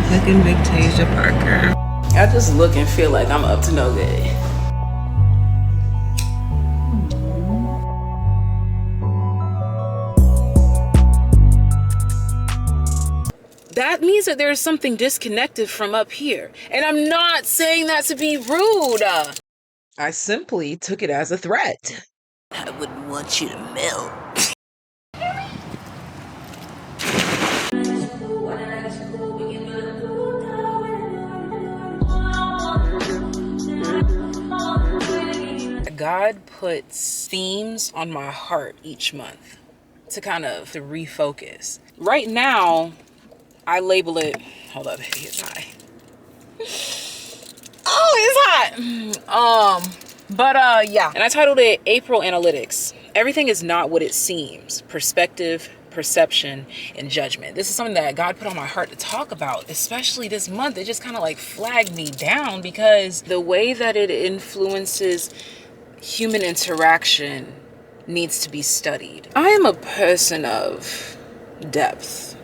motherfucking Victasia Parker. I just look and feel like I'm up to no good. That means that there's something disconnected from up here. And I'm not saying that to be rude. I simply took it as a threat. I wouldn't want you to melt. God puts themes on my heart each month to kind of refocus. Right now, I label it, hold up, it's high. Oh, it's hot. Yeah. And I titled it April Analytics. Everything is not what it seems. Perspective, perception, and judgment. This is something that God put on my heart to talk about, especially this month. It just kind of like flagged me down because the way that it influences human interaction needs to be studied. I am a person of depth.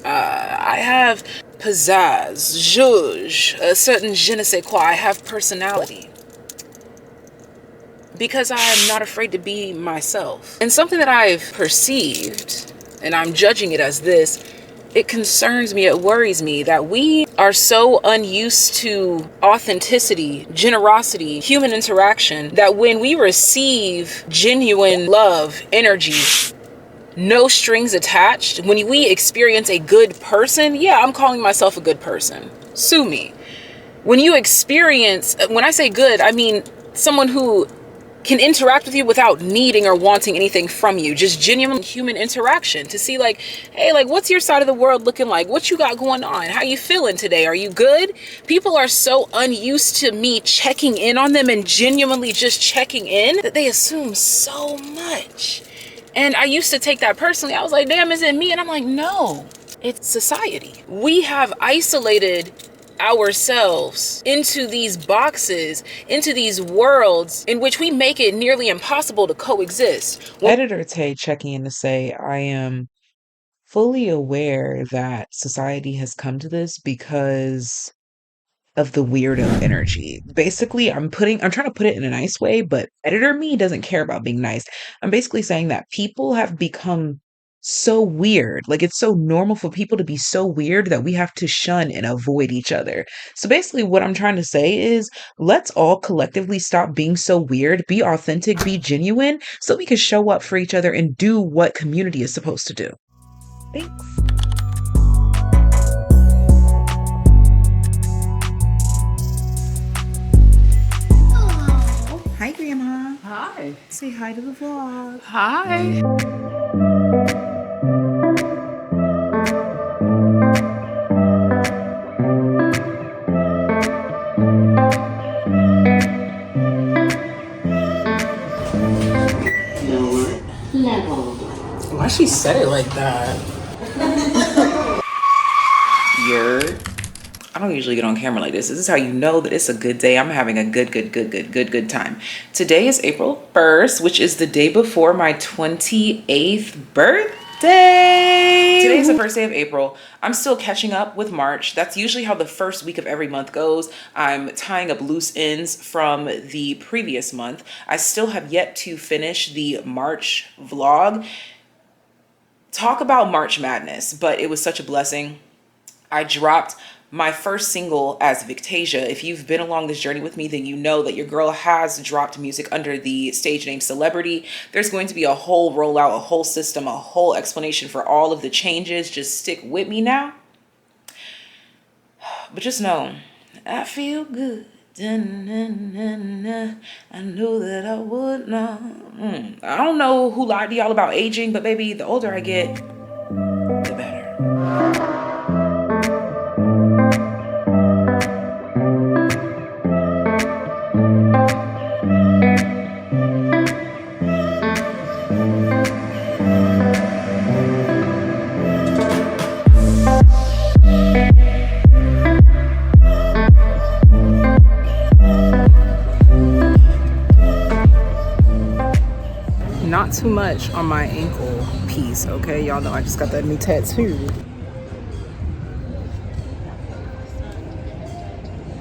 I have pizzazz, zhuzh, a certain je ne sais quoi. I have personality. Because I am not afraid to be myself. And something that I've perceived, and I'm judging it as this, it concerns me, it worries me that we are so unused to authenticity, generosity, human interaction, that when we receive genuine love, energy, no strings attached, when we experience a good person, yeah, I'm calling myself a good person. Sue me. When you experience, when I say good, I mean someone who can interact with you without needing or wanting anything from you. Just genuine human interaction to see like, hey, like what's your side of the world looking like? What you got going on? How you feeling today? Are you good? People are so unused to me checking in on them and genuinely just checking in that they assume so much. And I used to take that personally. I was like, damn, is it me? And I'm like, no, it's society. We have isolated ourselves into these boxes, into these worlds in which we make it nearly impossible to coexist. Editor Tay checking in to say, I am fully aware that society has come to this because of the weirdo energy. Basically, I'm trying to put it in a nice way, but editor me doesn't care about being nice. I'm basically saying that people have become so weird. Like it's so normal for people to be so weird that we have to shun and avoid each other. So basically what I'm trying to say is let's all collectively stop being so weird, be authentic, be genuine, so we can show up for each other and do what community is supposed to do. Thanks. Hi, Grandma. Hi. Say hi to the vlog. Hi. Why she said it like that? I don't usually get on camera like this. This is how you know that it's a good day. I'm having a good time. Today is April 1st, which is the day before my 28th birthday. Today is the first day of April. I'm still catching up with March. That's usually how the first week of every month goes. I'm tying up loose ends from the previous month. I still have yet to finish the March vlog. Talk about March Madness, but it was such a blessing. I dropped my first single as Victasia. If you've been along this journey with me, then you know that your girl has dropped music under the stage name Celebrity. There's going to be a whole rollout, a whole system, a whole explanation for all of the changes. Just stick with me now. But just know, I feel good. I know that I would not. I don't know who lied to y'all about aging, but baby, the older I get, the better. Not too much on my ankle piece, okay? Y'all know I just got that new tattoo.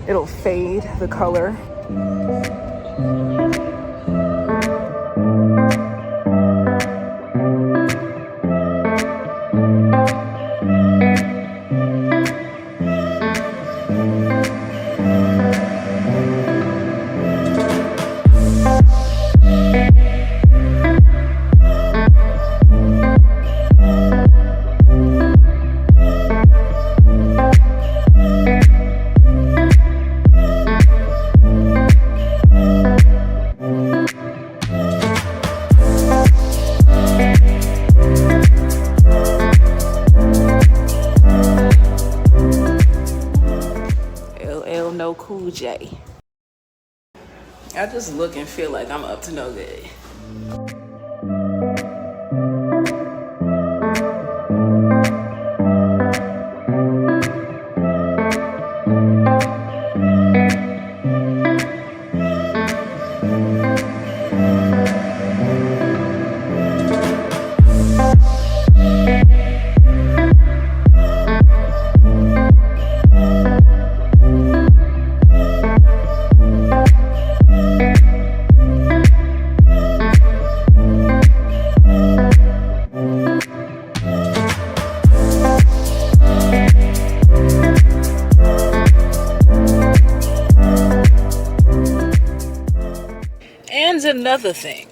it'll fade the color. No Cool J. I just look and feel like I'm up to no good. Another thing,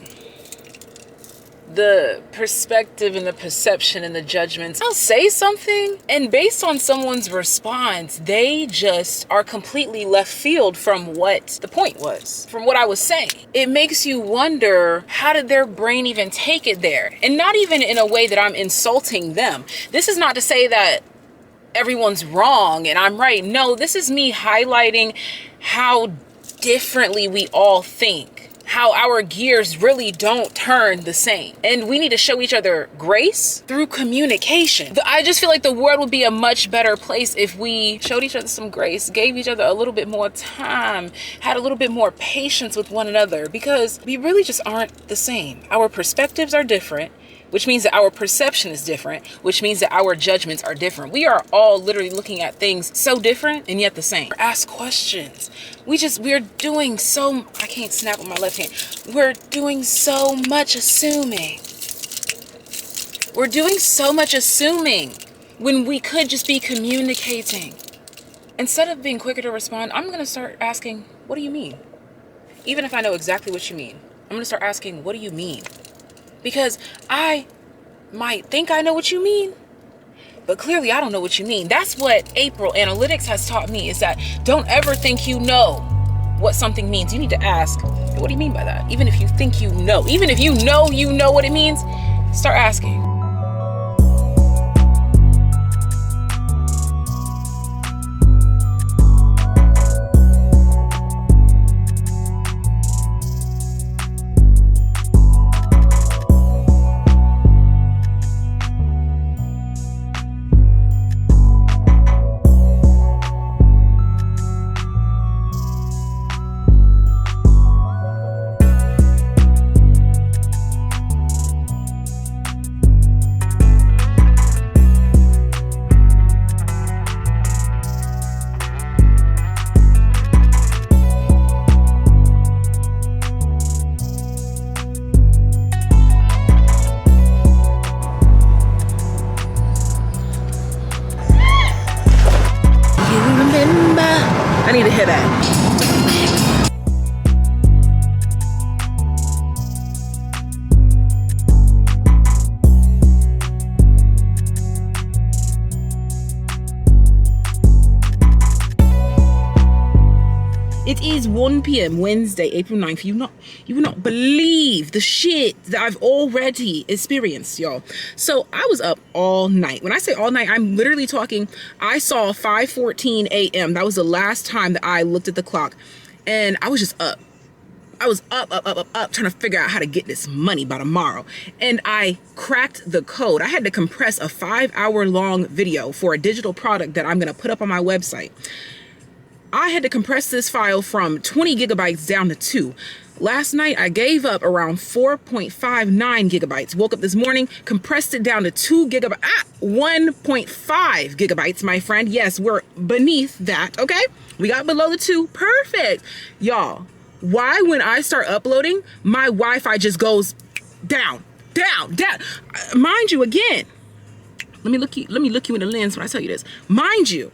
the perspective and the perception and the judgments. I'll say something, and based on someone's response, they just are completely left field from what the point was, from what I was saying. It makes you wonder, how did their brain even take it there? And not even in a way that I'm insulting them. This is not to say that everyone's wrong and I'm right. No, this is me highlighting how differently we all think. How our gears really don't turn the same. And we need to show each other grace through communication. I just feel like the world would be a much better place if we showed each other some grace, gave each other a little bit more time, had a little bit more patience with one another, because we really just aren't the same. Our perspectives are different, which means that our perception is different, which means that our judgments are different. We are all literally looking at things so different and yet the same. Ask questions. We're doing so, I can't snap with my left hand. We're doing so much assuming. We're doing so much assuming when we could just be communicating. Instead of being quicker to respond, I'm gonna start asking, what do you mean? Even if I know exactly what you mean, I'm gonna start asking, what do you mean? Because I might think I know what you mean, but clearly I don't know what you mean. That's what April Analytics has taught me, is that don't ever think you know what something means. You need to ask, what do you mean by that? Even if you think you know, even if you know what it means, start asking. I need to hear that. It is 1 p.m. Wednesday, April 9th. You will not believe the shit that I've already experienced, y'all. So I was up all night. When I say all night, I'm literally talking, I saw 5:14 a.m. That was the last time that I looked at the clock. And I was just up. I was up, trying to figure out how to get this money by tomorrow. And I cracked the code. I had to compress a 5-hour-long video for a digital product that I'm gonna put up on my website. I had to compress this file from 20 gigabytes down to 2. Last night, I gave up around 4.59 gigabytes. Woke up this morning, compressed it down to 2 gigabytes. 1.5 gigabytes, my friend. Yes, we're beneath that, okay? We got below the 2. Perfect. Y'all, why when I start uploading, my Wi-Fi just goes down, down, down? Mind you, again, let me look you in the lens when I tell you this. Mind you,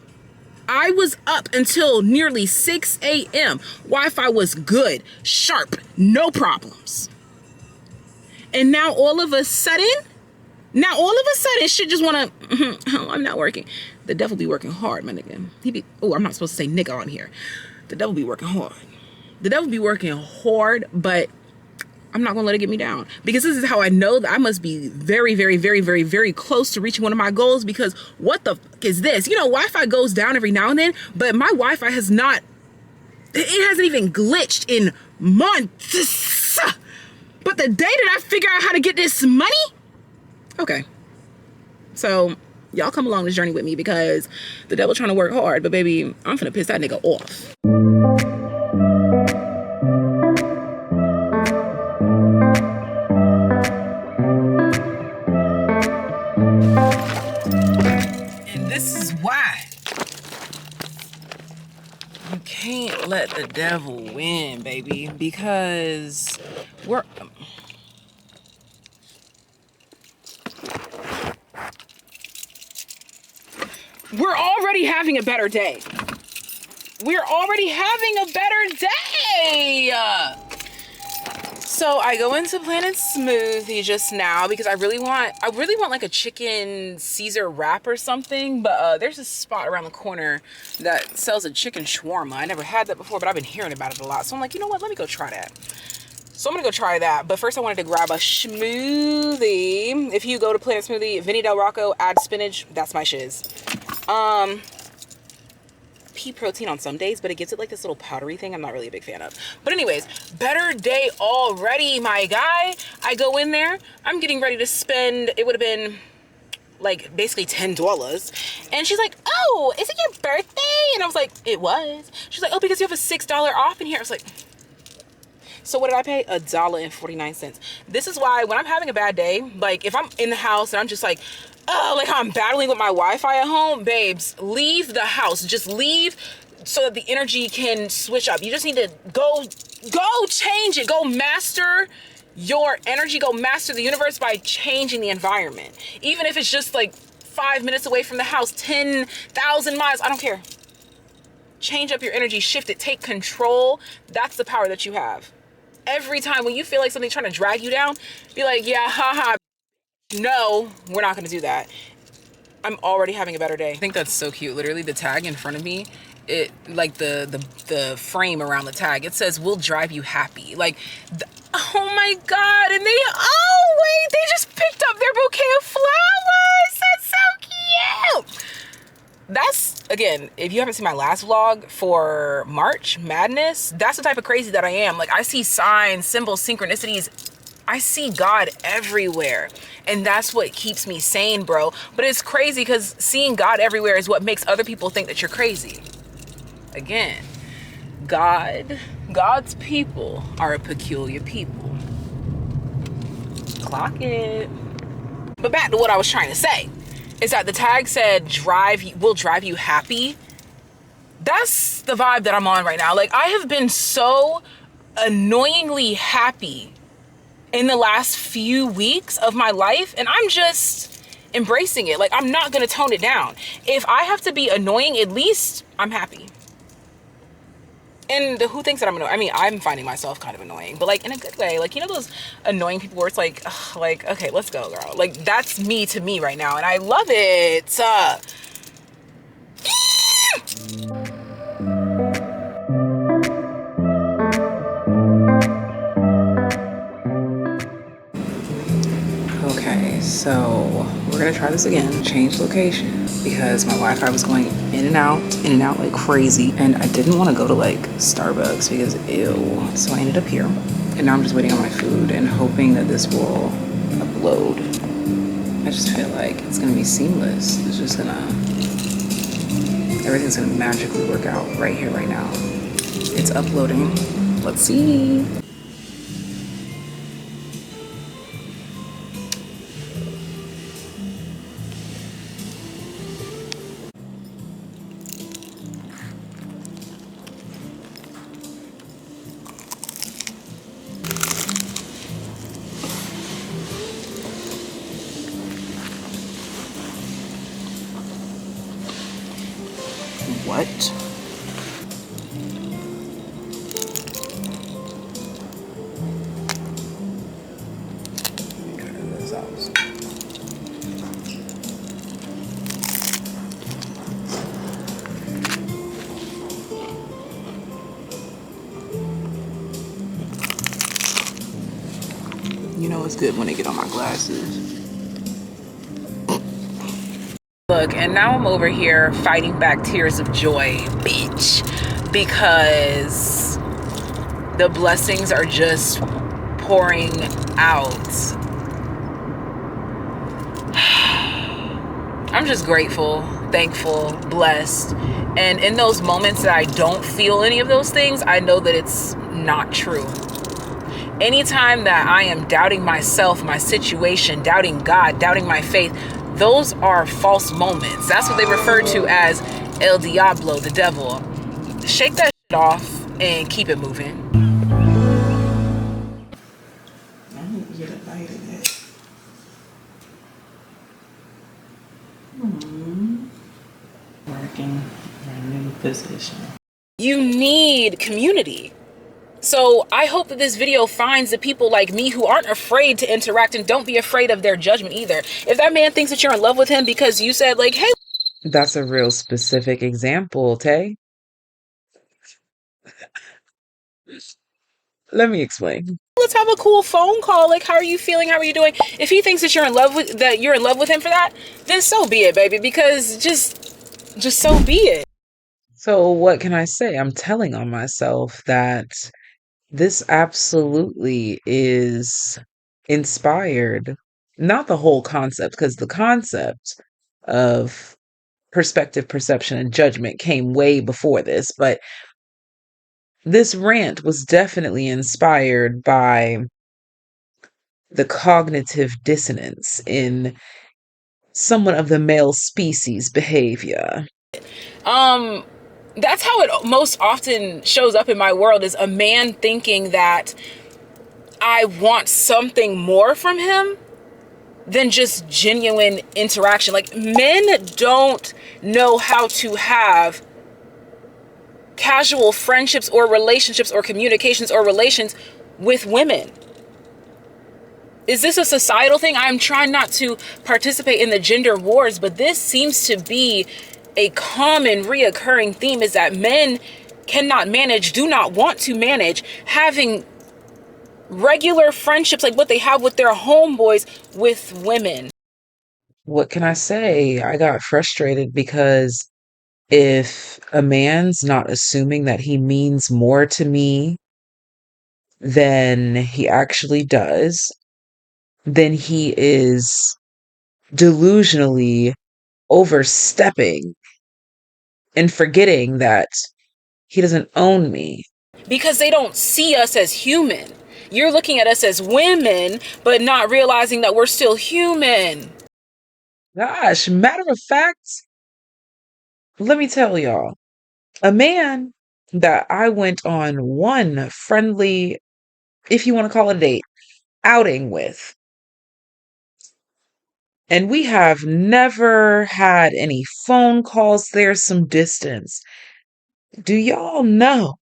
I was up until nearly 6 a.m. Wi-Fi was good, sharp, no problems. And now all of a sudden, shit just wanna, oh, I'm not working. The devil be working hard, my nigga. I'm not supposed to say nigga on here. The devil be working hard. The devil be working hard, but I'm not gonna let it get me down, because this is how I know that I must be very, very, very, very, very close to reaching one of my goals. Because what the fuck is this? You know, Wi-Fi goes down every now and then, but my Wi-Fi has not, it hasn't even glitched in months. But the day that I figure out how to get this money, okay. So y'all come along this journey with me, because the devil trying to work hard, but baby, I'm finna piss that nigga off. Can't let the devil win, baby, because we're already having a better day. We're already having a better day. So I go into Planet Smoothie just now because I really want like a chicken Caesar wrap or something. But there's a spot around the corner that sells a chicken shawarma. I never had that before, but I've been hearing about it a lot. So I'm like, you know what? Let me go try that. So I'm gonna go try that. But first I wanted to grab a smoothie. If you go to Planet Smoothie, Vinny Del Rocco, add spinach. That's my shiz. Pea protein on some days, but it gives it like this little powdery thing I'm not really a big fan of. But anyways, better day already, my guy. I go in there, I'm getting ready to spend, it would have been like basically $10. And she's like, oh, is it your birthday? And I was like, it was. She's like, oh, because you have a $6 off in here. I was like, so what did I pay? $1.49. This is why when I'm having a bad day, like if I'm in the house and I'm just like, oh, like how I'm battling with my Wi-Fi at home, babes, leave the house. Just leave so that the energy can switch up. You just need to go change it. Go master your energy. Go master the universe by changing the environment. Even if it's just like 5 minutes away from the house, 10,000 miles, I don't care. Change up your energy, shift it, take control. That's the power that you have. Every time when you feel like something's trying to drag you down, be like, yeah, haha. No, we're not gonna do that. I'm already having a better day. I think that's so cute. Literally the tag in front of me, it like the frame around the tag, it says, we'll drive you happy. Like, oh my God. And they just picked up their bouquet of flowers. That's so cute. That's, again, if you haven't seen my last vlog for March Madness, that's the type of crazy that I am. Like, I see signs, symbols, synchronicities. I see God everywhere. And that's what keeps me sane, bro. But it's crazy because seeing God everywhere is what makes other people think that you're crazy. Again, God's people are a peculiar people. Clock it. But back to what I was trying to say. Is that the tag said, we'll drive you happy. That's the vibe that I'm on right now. Like, I have been so annoyingly happy in the last few weeks of my life, and I'm just embracing it. Like, I'm not gonna tone it down. If I have to be annoying, at least I'm happy. And who thinks that I'm annoying? I mean, I'm finding myself kind of annoying, but like in a good way. Like, you know those annoying people where it's like, ugh, like, okay, let's go, girl. Like, that's me to me right now, and I love it. Okay, so we're gonna try this again. Change location because my Wi-Fi was going in and out like crazy, and I didn't want to go to like Starbucks because ew. So I ended up here, and now I'm just waiting on my food and hoping that this will upload. I just feel like it's gonna be seamless. It's just gonna, everything's gonna magically work out right here, right now. It's uploading. Let's see. What? You know it's good when they get on my glasses. Look, and now I'm over here fighting back tears of joy, bitch, because the blessings are just pouring out. I'm just grateful, thankful, blessed. And in those moments that I don't feel any of those things, I know that it's not true. Anytime that I am doubting myself, my situation, doubting God, doubting my faith, those are false moments. That's what they refer to as El Diablo, the devil. Shake that shit off and keep it moving. I need to get a bite of that. Working in a new position. You need community. So I hope that this video finds the people like me who aren't afraid to interact, and don't be afraid of their judgment either. If that man thinks that you're in love with him because you said like, hey, That's a real specific example, Tay. Let me explain. let's have a cool phone call. Like, how are you feeling? How are you doing? If he thinks that you're in love with him for that, then so be it, baby. Because just so be it. So, what can I say? I'm telling on myself that this absolutely is inspired. Not the whole concept, because the concept of perspective, perception, and judgment came way before this, but this rant was definitely inspired by the cognitive dissonance in someone of the male species behavior. That's how it most often shows up in my world, is a man thinking that I want something more from him than just genuine interaction. Like, men don't know how to have casual friendships or relationships or communications or relations with women. Is this a societal thing? I'm trying not to participate in the gender wars, but this seems to be a common reoccurring theme, is that men cannot manage, do not want to manage having regular friendships like what they have with their homeboys with women. What can I say? I got frustrated because if a man's not assuming that he means more to me than he actually does, then he is delusionally overstepping and forgetting that he doesn't own me. Because they don't see us as human. You're looking at us as women, but not realizing that we're still human. Gosh, matter of fact, let me tell y'all, a man that I went on one friendly, if you want to call it a date, outing with, and we have never had any phone calls. There's some distance. Do y'all know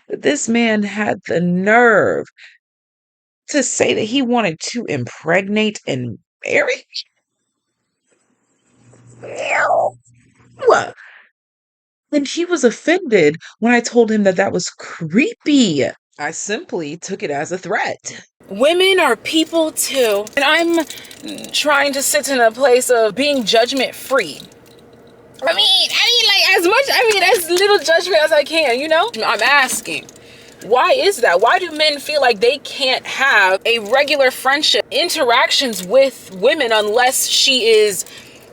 that this man had the nerve to say that he wanted to impregnate and marry me? Ew. And he was offended when I told him that that was creepy. I simply took it as a threat. Women are people too. And I'm trying to sit in a place of being judgment free. I mean, as little judgment as I can, you know? I'm asking, why is that? Why do men feel like they can't have a regular friendship, interactions with women, unless she is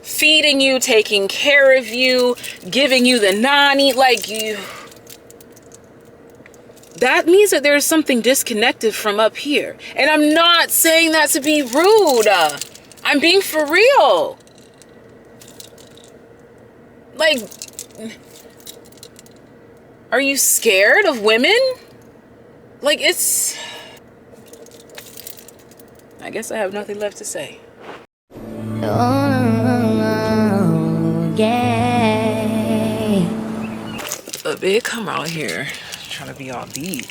feeding you, taking care of you, giving you the nanny? Like, you, that means that there's something disconnected from up here. And I'm not saying that to be rude. I'm being for real. Like, are you scared of women? Like, it's... I guess I have nothing left to say. Oh, yeah. big come out here trying to be all deep.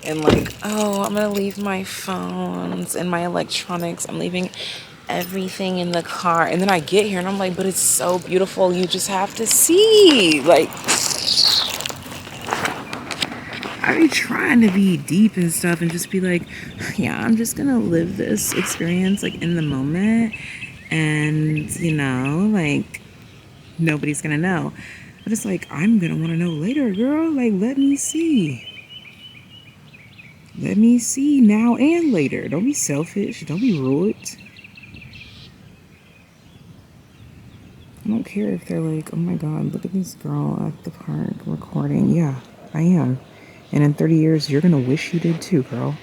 And like, oh, I'm gonna leave my phones and my electronics. I'm leaving everything in the car. And then I get here and I'm like, but it's so beautiful. You just have to see. Like, I be trying to be deep and stuff and just be like, yeah, I'm just gonna live this experience like in the moment. And, you know, like, nobody's gonna know. But it's like, I'm gonna wanna know later, girl. Like, let me see. Let me see now and later. Don't be selfish. Don't be rude. I don't care if they're like, oh my God, look at this girl at the park recording. Yeah, I am. And in 30 years, you're going to wish you did too, girl.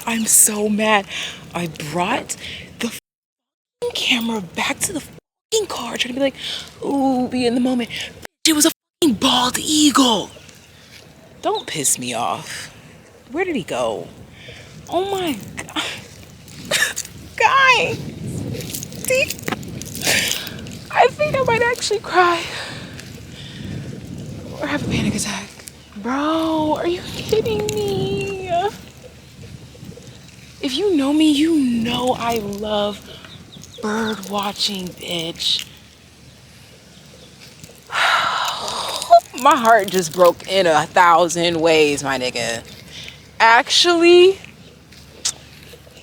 I'm so mad. I brought the camera back to the car, trying to be like, ooh, be in the moment. It was a bald eagle. Don't piss me off. Where did he go? Oh my God. Guy. I think I might actually cry. Or have a panic attack. Bro, are you kidding me? If you know me, you know I love bird watching, bitch. My heart just broke in 1,000 ways, my nigga. Actually,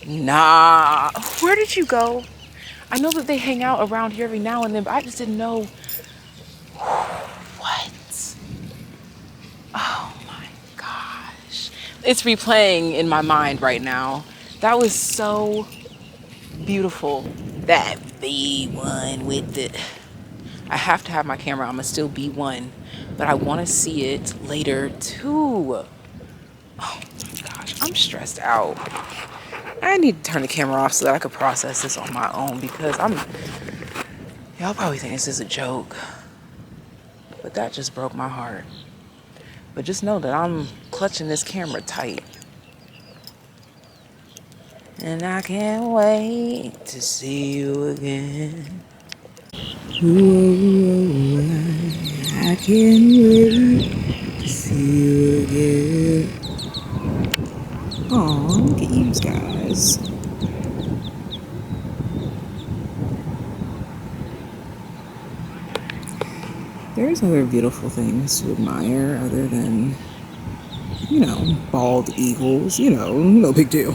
nah. Where did you go? I know that they hang out around here every now and then, but I just didn't know. What? Oh my gosh. It's replaying in my mind right now. That was so beautiful. That B1 with the... I have to have my camera. I'm gonna still B1, but I want to see it later too. Oh my gosh, I'm stressed out. I need to turn the camera off so that I could process this on my own, because y'all probably think this is a joke, but that just broke my heart. But just know that I'm clutching this camera tight. And I can't wait to see you again. Ooh, I can't wait to see you again. Aw, look at you guys. There's other beautiful things to admire other than, you know, bald eagles. You know, no big deal.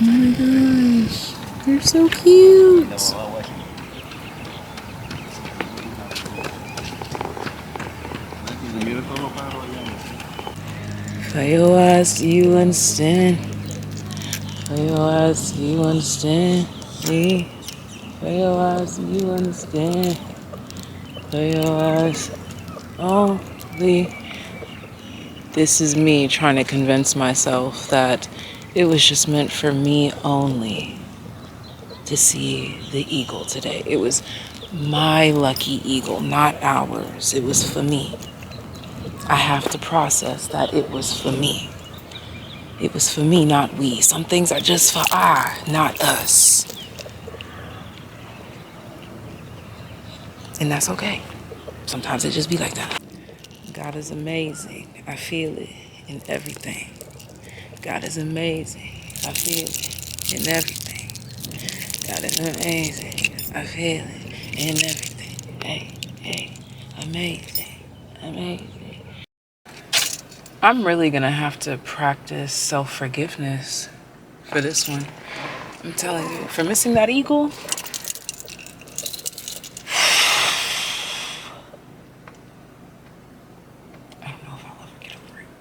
Oh my gosh, they're so cute. For your eyes, do you understand? For your eyes, do you understand me? For your eyes, do you understand? For your eyes only. This is me trying to convince myself that it was just meant for me only to see the eagle today. It was my lucky eagle, not ours. It was for me. I have to process that it was for me. It was for me, not we. Some things are just for I, not us. And that's okay. Sometimes it just be like that. God is amazing. I feel it in everything. God is amazing. I feel it in everything. God is amazing. I feel it in everything. Hey, amazing, amazing. I'm really gonna have to practice self-forgiveness for this one. I'm telling you, for missing that eagle, I don't know if I'll ever get over it.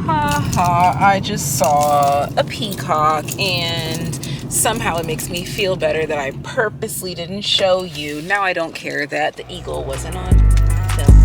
Ha ha, I just saw a peacock and somehow it makes me feel better that I purposely didn't show you. Now I don't care that the eagle wasn't on film.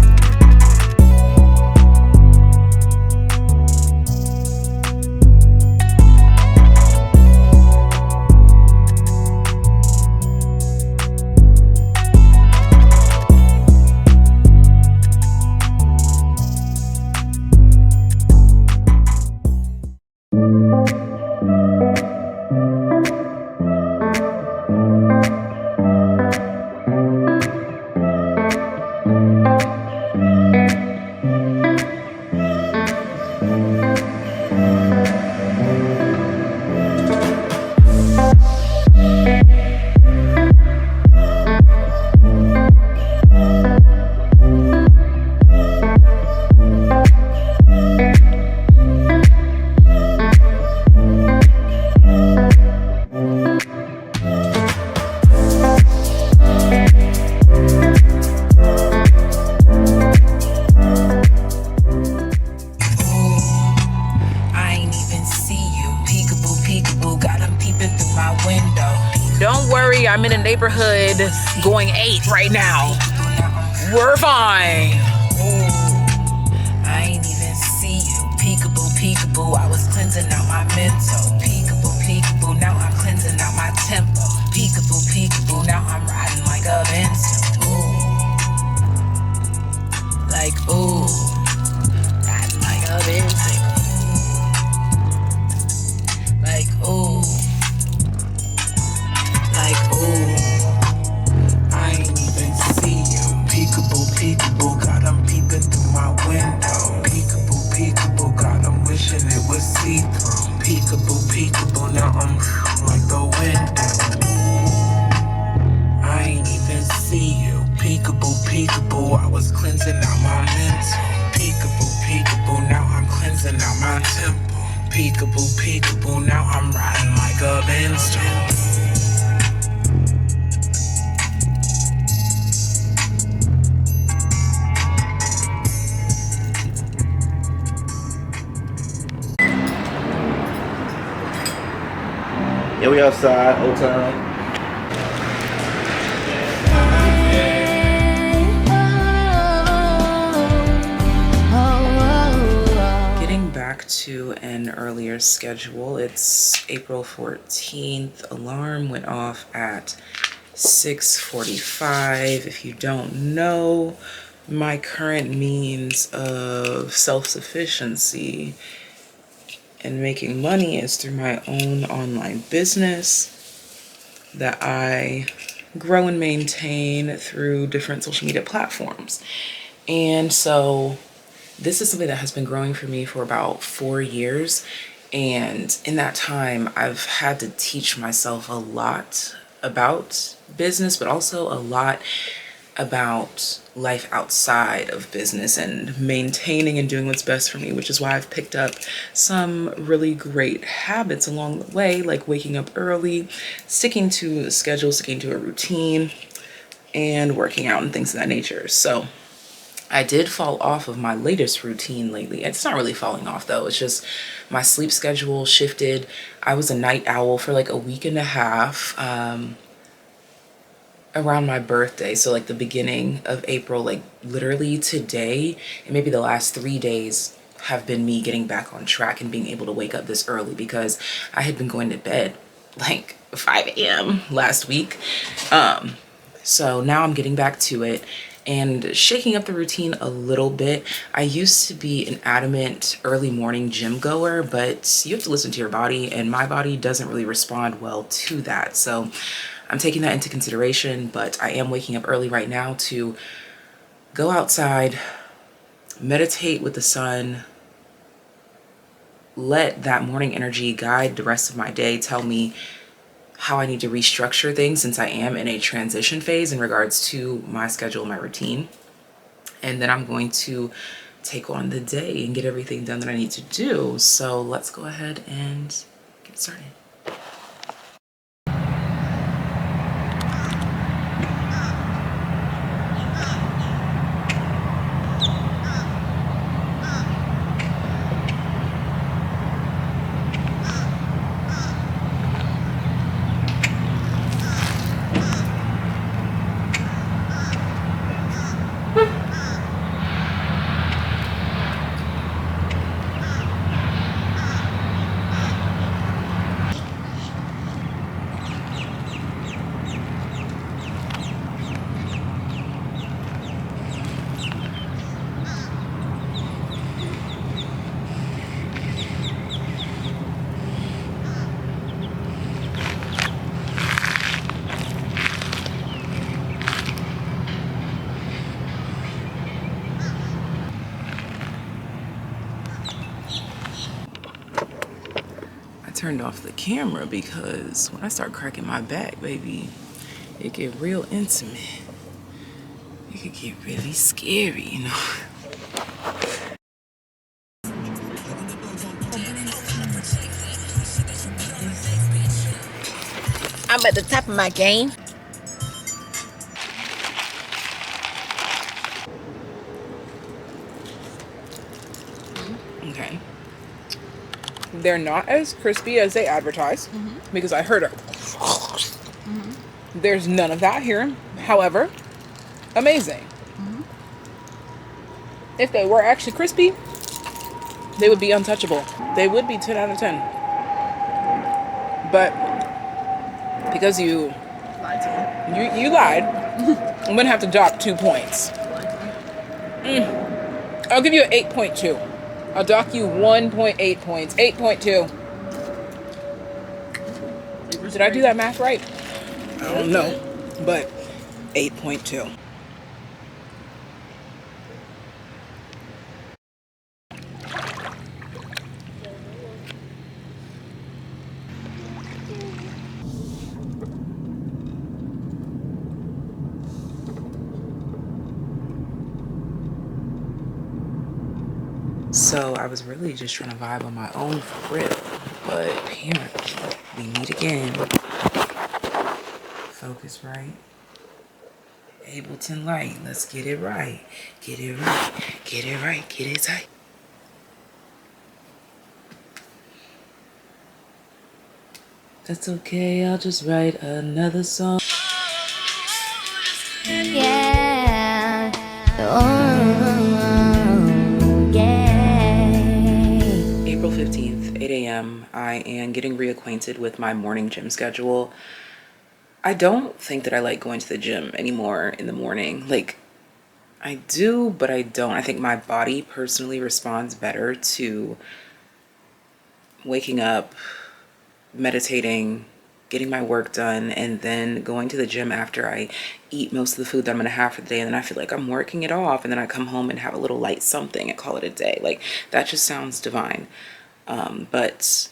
Don't worry, I'm in a neighborhood going 8 right now. We're fine. I ain't even see you. Peekaboo, peekaboo, I was cleansing out my mental. Peekaboo, peekaboo, now I'm cleansing out my tempo. Peekaboo, peekaboo, now I'm riding like a Benz. Ooh. Like, ooh. Riding like a Benz. Like, ooh. Like, ooh. I ain't even see you. Peekaboo, peekaboo, got 'em peeping through my window. Peekaboo, peekaboo, got 'em wishing it was see-through. Peekaboo, peekaboo, now I'm like the window. I ain't even see you. Peekaboo, peekaboo, I was cleansing out my mental. Peekaboo, peekaboo, now I'm cleansing out my temple. Peekaboo, peekaboo, now I'm riding like a Benz. Yeah, we outside, Old Town. Getting back to an earlier schedule, it's April 14th. Alarm went off at 6:45. If you don't know, my current means of self-sufficiency and making money is through my own online business that I grow and maintain through different social media platforms. And so this is something that has been growing for me for about 4 years. And in that time, I've had to teach myself a lot about business, but also a lot about life outside of business and maintaining and doing what's best for me, which is why I've picked up some really great habits along the way, like waking up early, sticking to a schedule, sticking to a routine, and working out and things of that nature. So I did fall off of my latest routine lately. It's not really falling off though. It's just my sleep schedule shifted. I was a night owl for like a week and a half. Around my birthday, so like the beginning of April, like literally today and maybe the last 3 days have been me getting back on track and being able to wake up this early because I had been going to bed like 5 a.m. last week. So now I'm getting back to it and shaking up the routine a little bit. I used to be an adamant early morning gym goer, but you have to listen to your body, and my body doesn't really respond well to that. So I'm taking that into consideration, but I am waking up early right now to go outside, meditate with the sun, let that morning energy guide the rest of my day, tell me how I need to restructure things since I am in a transition phase in regards to my schedule, my routine. And then I'm going to take on the day and get everything done that I need to do. So let's go ahead and get started. I turned off the camera because when I start cracking my back, baby, it get real intimate. It could get really scary, you know. I'm at the top of my game. Okay. They're not as crispy as they advertise because I heard it. There's none of that here. However, amazing. If they were actually crispy, they would be untouchable. They would be 10 out of 10. But because you lied, I'm gonna have to dock 2 points. I'll give you an 8.2. I'll dock you 1.8 points. 8.2. Did I do that math right? I don't know, but 8.2. So I was really just trying to vibe on my own for real, but apparently we meet again. Focus right. Ableton Light. Let's get it right. Get it right. Get it right. Get it tight. That's okay. I'll just write another song. Yeah. Oh, yeah. April 15th, 8 a.m. I am getting reacquainted with my morning gym schedule. I don't think that I like going to the gym anymore in the morning. Like, I do, but I don't. I think my body personally responds better to waking up, meditating, getting my work done, and then going to the gym after I eat most of the food that I'm gonna have for the day. And then I feel like I'm working it off, and then I come home and have a little light something and call it a day. Like, that just sounds divine. But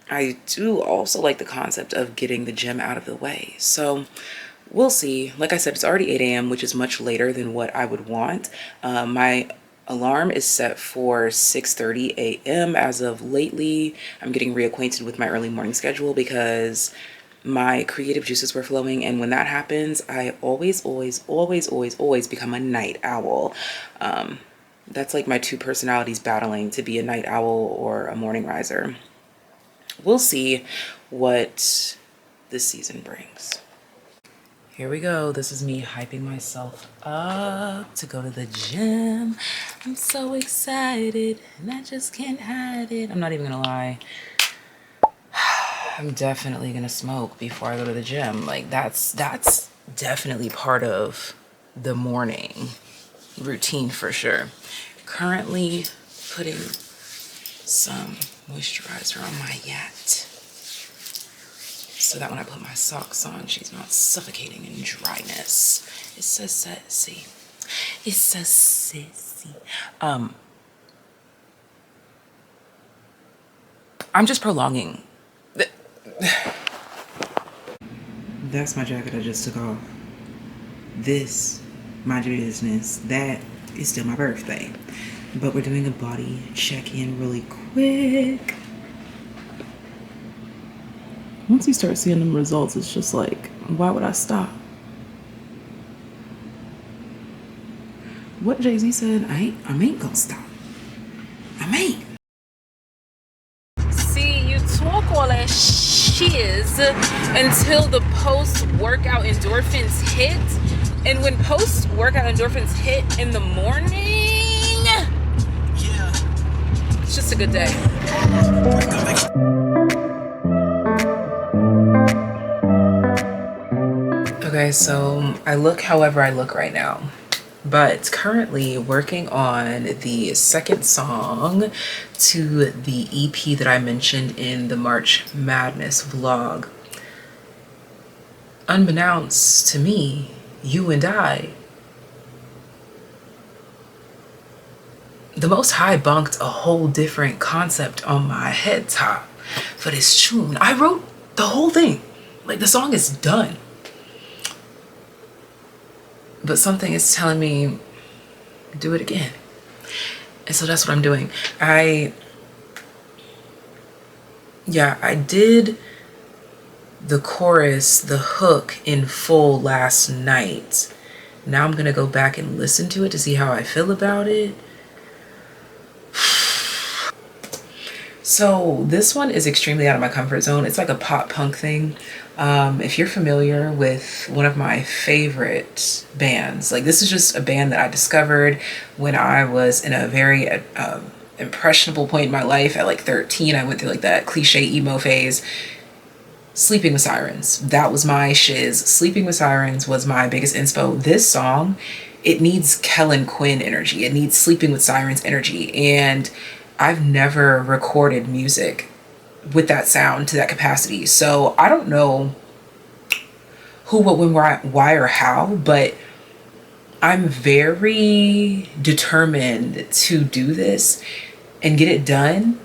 I do also like the concept of getting the gym out of the way. So we'll see. Like I said, it's already 8 a.m., which is much later than what I would want. My alarm is set for 6:30 a.m. As of lately, I'm getting reacquainted with my early morning schedule because my creative juices were flowing. And when that happens, I always become a night owl. That's like my two personalities battling to be a night owl or a morning riser. We'll see what this season brings. Here we go. This is me hyping myself up to go to the gym. I'm so excited and I just can't hide it. I'm not even gonna lie. I'm definitely gonna smoke before I go to the gym. Like, that's definitely part of the morning routine for sure. Currently putting some moisturizer on my yacht so that when I put my socks on, she's not suffocating in dryness. It's so sexy. It's so sexy. I'm just prolonging. That's my jacket I just took off. This, my business. That, It's still my birthday. But we're doing a body check-in really quick. Once you start seeing them results, it's just like, why would I stop? What Jay-Z said, I ain't gonna stop. I ain't. See, you talk all that shiz until the post-workout endorphins hit. And when post-workout endorphins hit in the morning, it's just a good day. Okay, so I look however I look right now, but currently working on the second song to the EP that I mentioned in the March Madness vlog. Unbeknownst to me, you and I, the Most High bunked a whole different concept on my head top for this tune. I wrote the whole thing. Like, the song is done. But something is telling me, do it again. And so that's what I'm doing. I did the chorus, the hook in full last night. Now I'm gonna go back and listen to it to see how I feel about it. So this one is extremely out of my comfort zone. It's like a pop punk thing. If you're familiar with one of my favorite bands, like this is just a band that I discovered when I was in a very impressionable point in my life. At like 13, I went through like that cliche emo phase. Sleeping with Sirens, that was my shiz. Sleeping with Sirens was my biggest inspo. This song, it needs Kellen Quinn energy. It needs Sleeping with Sirens energy. And I've never recorded music with that sound to that capacity. So I don't know who, what, when, why, or how, but I'm very determined to do this and get it done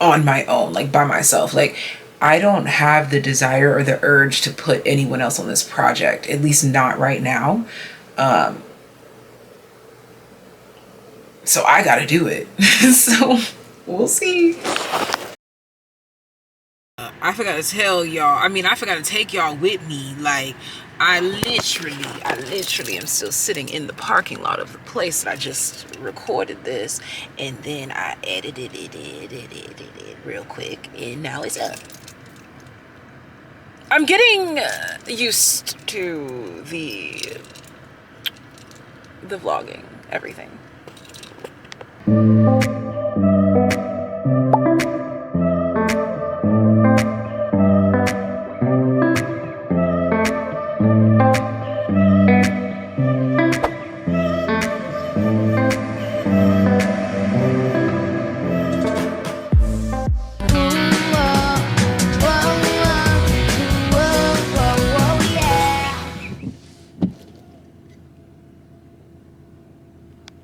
on my own, like by myself. Like, I don't have the desire or the urge to put anyone else on this project, at least not right now. So I gotta do it. So we'll see. I forgot to tell y'all, I forgot to take y'all with me. Like, I literally am still sitting in the parking lot of the place that I just recorded this, and then I edited it real quick, and now it's up. I'm getting used to the vlogging, everything.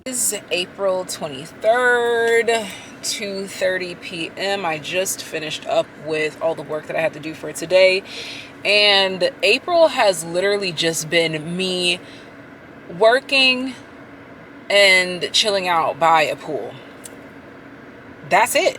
Is April 23rd, 2:30 p.m. I just finished up with all the work that I had to do for today, and April has literally just been me working and chilling out by a pool. That's it.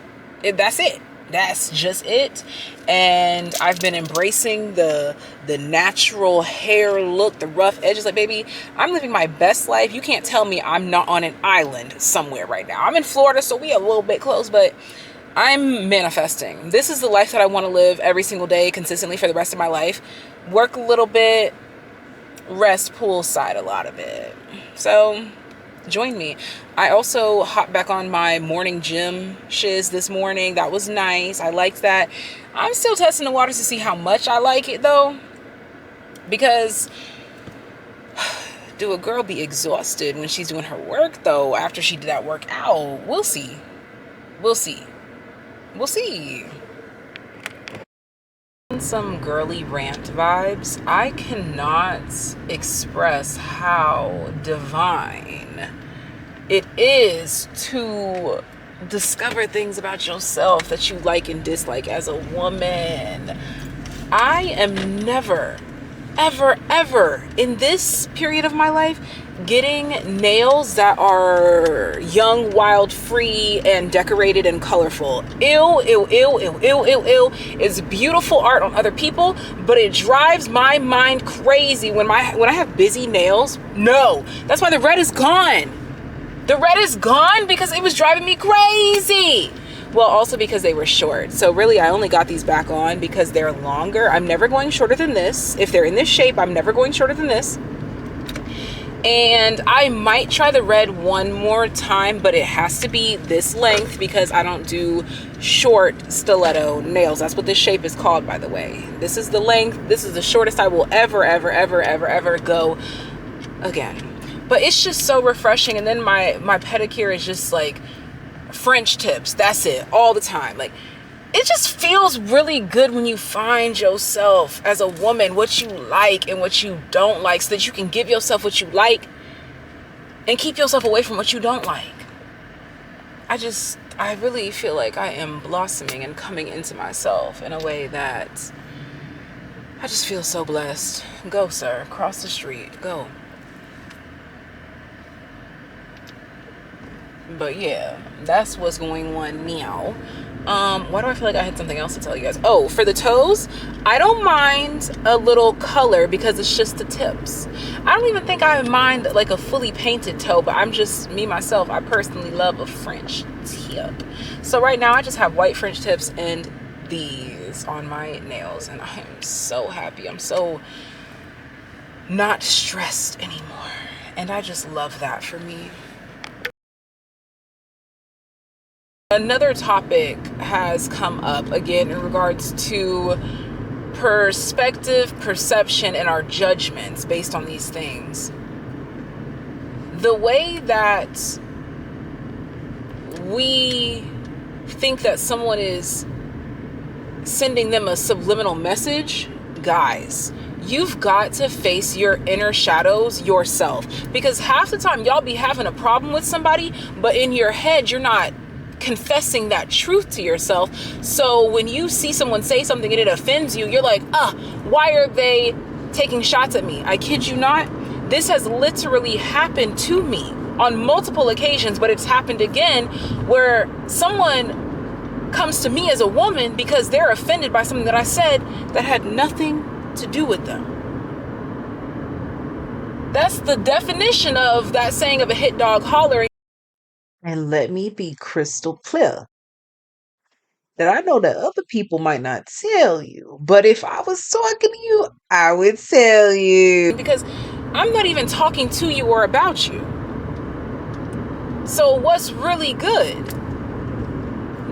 That's just it. And I've been embracing the natural hair look, the rough edges. Like, baby, I'm living my best life. You can't tell me I'm not on an island somewhere right now. I'm in Florida, so we a little bit close, but I'm manifesting. This is the life that I want to live every single day consistently for the rest of my life. Work a little bit, rest poolside a lot of it. So join me. I also hopped back on my morning gym shiz this morning. That was nice. I liked that. I'm still testing the waters to see how much I like it though, because do a girl be exhausted when she's doing her work though after she did that workout? We'll see. Some girly rant vibes. I cannot express how divine it is to discover things about yourself that you like and dislike as a woman. I am never, ever in this period of my life getting nails that are young, wild, free, and decorated and colorful. Ew, ew, ew, ew, ew, ew, ew. It's beautiful art on other people, but it drives my mind crazy when I have busy nails. No, that's why the red is gone. The red is gone because it was driving me crazy. Well, also because they were short. So really, I only got these back on because they're longer. I'm never going shorter than this. If they're in this shape, I'm never going shorter than this. And I might try the red one more time, but it has to be this length because I don't do short stiletto nails. That's what this shape is called, by the way. This is the length. This is the shortest I will ever go again. But it's just so refreshing. And then my pedicure is just like French tips. That's it, all the time. Like, it just feels really good when you find yourself as a woman, what you like and what you don't like, so that you can give yourself what you like and keep yourself away from what you don't like. I really feel like I am blossoming and coming into myself in a way that I just feel so blessed. Go, sir. Cross the street. Go. But yeah, that's what's going on now. Why do I feel like I had something else to tell you guys? Oh, for the toes, I don't mind a little color because it's just the tips. I don't even think I mind like a fully painted toe, but I'm just me myself. I personally love a French tip. So right now I just have white French tips and these on my nails, and I am so happy. I'm so not stressed anymore, and I just love that for me. Another topic has come up again in regards to perspective, perception, and our judgments based on these things. The way that we think that someone is sending them a subliminal message, guys, you've got to face your inner shadows yourself. Because half the time y'all be having a problem with somebody, but in your head you're not confessing that truth to yourself. So when you see someone say something and it offends you, you're like, why are they taking shots at me? I kid you not. This has literally happened to me on multiple occasions, but it's happened again where someone comes to me as a woman because they're offended by something that I said that had nothing to do with them. That's the definition of that saying of a hit dog hollering. And let me be crystal clear that I know that other people might not tell you, but if I was talking to you, I would tell you. Because I'm not even talking to you or about you. So what's really good?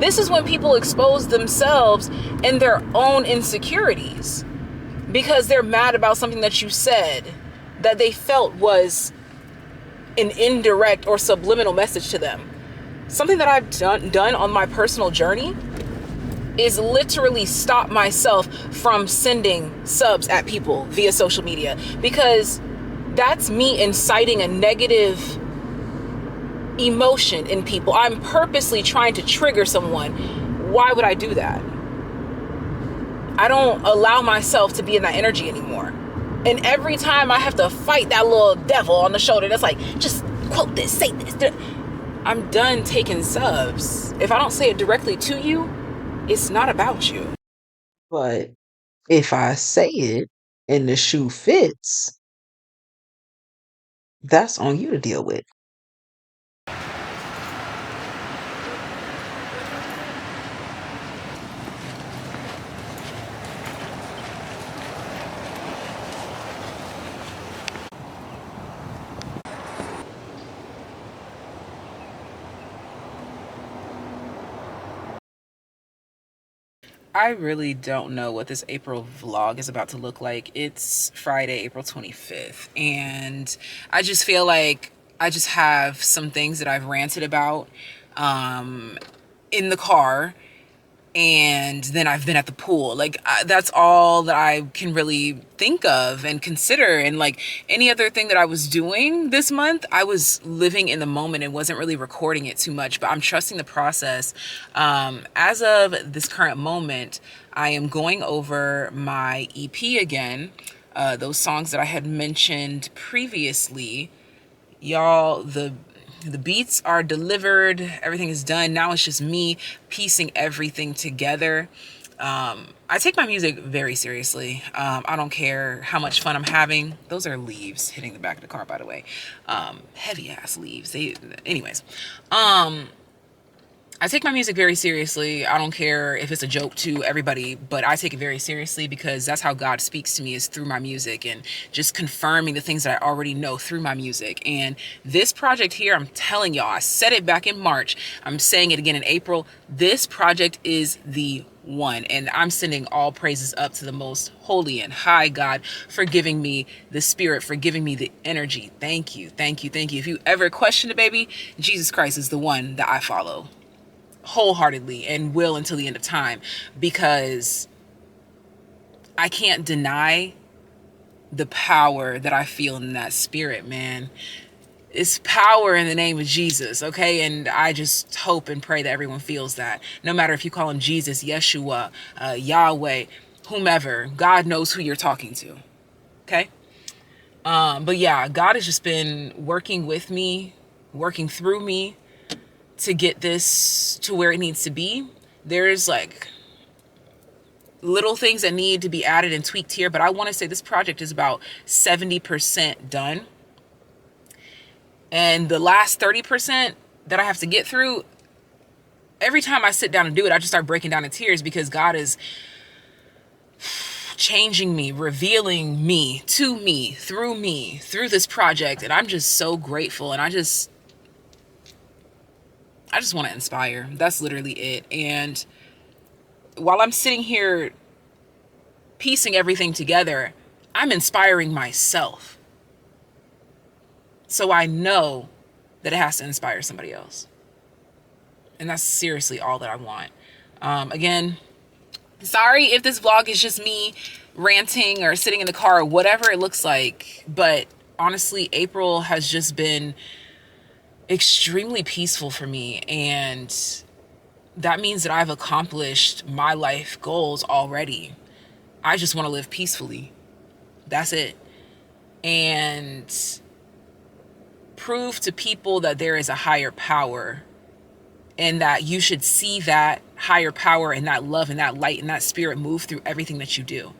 This is when people expose themselves and their own insecurities because they're mad about something that you said that they felt was an indirect or subliminal message to them. Something that I've done on my personal journey is literally stop myself from sending subs at people via social media, because that's me inciting a negative emotion in people. I'm purposely trying to trigger someone. Why would I do that? I don't allow myself to be in that energy anymore. And every time I have to fight that little devil on the shoulder that's like, just quote this, say this. I'm done taking subs. If I don't say it directly to you, it's not about you. But if I say it and the shoe fits, that's on you to deal with. I really don't know what this April vlog is about to look like. It's Friday, April 25th, and I just feel like I just have some things that I've ranted about in the car, and then I've been at the pool. Like, that's all that I can really think of and consider. And like any other thing that I was doing this month, I was living in the moment and wasn't really recording it too much, but I'm trusting the process. As of this current moment, I am going over my EP again, those songs that I had mentioned previously Y'all, the beats are delivered, everything is done. Now it's just me piecing everything together. I take my music very seriously. I don't care how much fun I'm having. Those are leaves hitting the back of the car, by the way. Heavy ass leaves. Anyways. I take my music very seriously. I don't care if it's a joke to everybody, but I take it very seriously because that's how God speaks to me, is through my music and just confirming the things that I already know through my music. And this project here, I'm telling y'all, I said it back in March. I'm saying it again in April. This project is the one, and I'm sending all praises up to the most holy and high God for giving me the spirit, for giving me the energy. Thank you, thank you, thank you. If you ever question it, baby, Jesus Christ is the one that I follow wholeheartedly and will until the end of time, because I can't deny the power that I feel in that spirit, man. It's power in the name of Jesus, okay? And I just hope and pray that everyone feels that. No matter if you call him Jesus, Yeshua, Yahweh, whomever, God knows who you're talking to, okay? But yeah, God has just been working with me, working through me to get this to where it needs to be. There's like little things that need to be added and tweaked here, but I want to say this project is about 70% done. And the last 30% that I have to get through, every time I sit down and do it, I just start breaking down in tears because God is changing me, revealing me to me, through this project. And I'm just so grateful. And I just want to inspire. That's literally it. And while I'm sitting here piecing everything together, I'm inspiring myself. So I know that it has to inspire somebody else. And that's seriously all that I want. Again, sorry if this vlog is just me ranting or sitting in the car or whatever it looks like. But honestly, April has just been extremely peaceful for me. And that means that I've accomplished my life goals already. I just want to live peacefully. That's it. And prove to people that there is a higher power, and that you should see that higher power and that love and that light and that spirit move through everything that you do.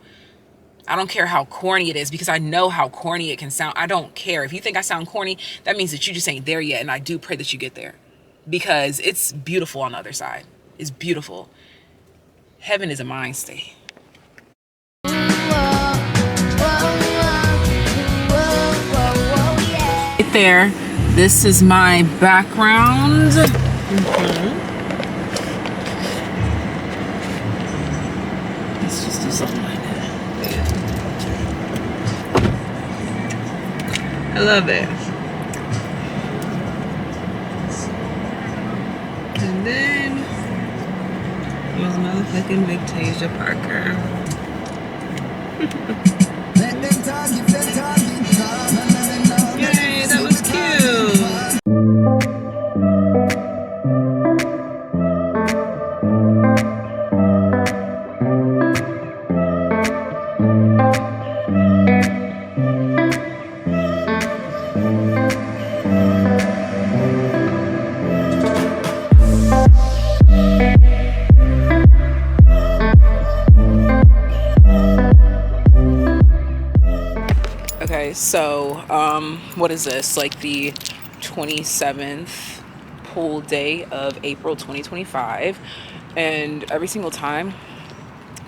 I don't care how corny it is, because I know how corny it can sound. I don't care. If you think I sound corny, that means that you just ain't there yet. And I do pray that you get there, because it's beautiful on the other side. It's beautiful. Heaven is a mind state. Right there. This is my background. Let's just do something like that. I love it. And then here's motherfucking Victasia Parker. Yay, that was cute. Okay, so what is this? Like the 27th pool day of April 2025. And every single time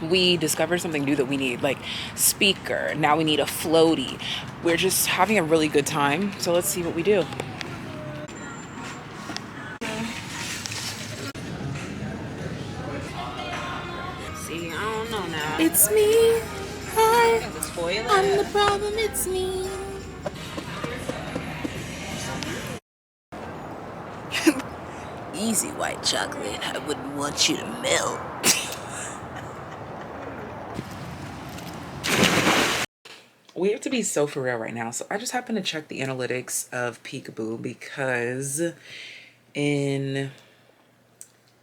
we discover something new that we need, like speaker, now we need a floaty. We're just having a really good time. So let's see what we do. See, I don't know now. It's me. Hi. I'm the problem. It's me. Easy white chocolate. I wouldn't want you to melt. We have to be so for real right now. So I just happened to check the analytics of Peekaboo, because in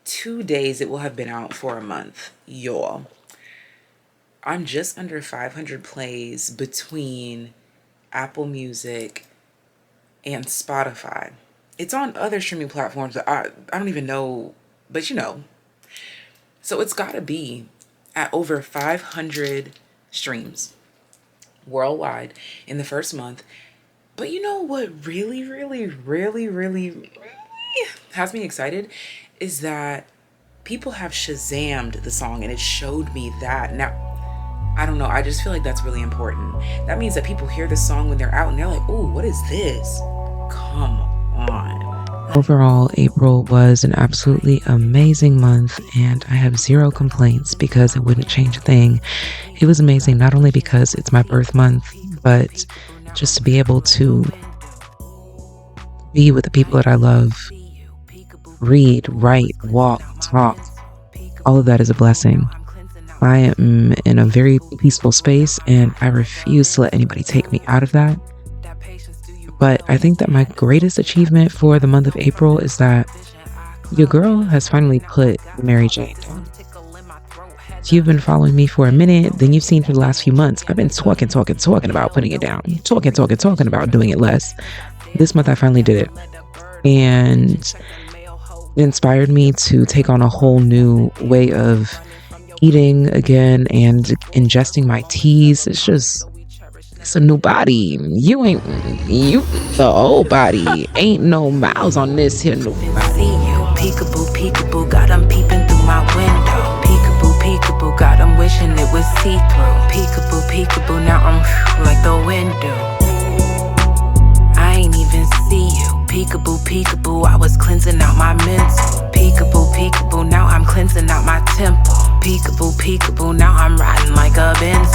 2 days it will have been out for a month. Y'all, I'm just under 500 plays between Apple Music, and Spotify. It's on other streaming platforms that I don't even know, but you know. So it's got to be at over 500 streams worldwide in the first month. But you know what really, really, really, really, really has me excited is that people have Shazammed the song and it showed me that. Now, I don't know, I just feel like that's really important. That means that people hear the song when they're out and they're like, ooh, what is this? Come on. Overall, April was an absolutely amazing month, and I have zero complaints because it wouldn't change a thing. It was amazing not only because it's my birth month, but just to be able to be with the people that I love, read, write, walk, talk. All of that is a blessing. I am in a very peaceful space, and I refuse to let anybody take me out of that. But I think that my greatest achievement for the month of April is that your girl has finally put Mary Jane down. If you've been following me for a minute, then you've seen for the last few months, I've been talking about putting it down. Talking about doing it less. This month I finally did it. And it inspired me to take on a whole new way of eating again and ingesting my teas. It's a new body. You the old body. Ain't no miles on this here new body. See you, peekaboo, peekaboo, got 'em peeping through my window. Peekaboo, peekaboo, got 'em wishing it was see-through. Peekaboo, peekaboo, now I'm like the window. I ain't even see you. Peekaboo, peekaboo, I was cleansing out my mental. Peekaboo, peekaboo, now I'm cleansing out my temple. Peekaboo, peekaboo, now I'm riding like a Benz.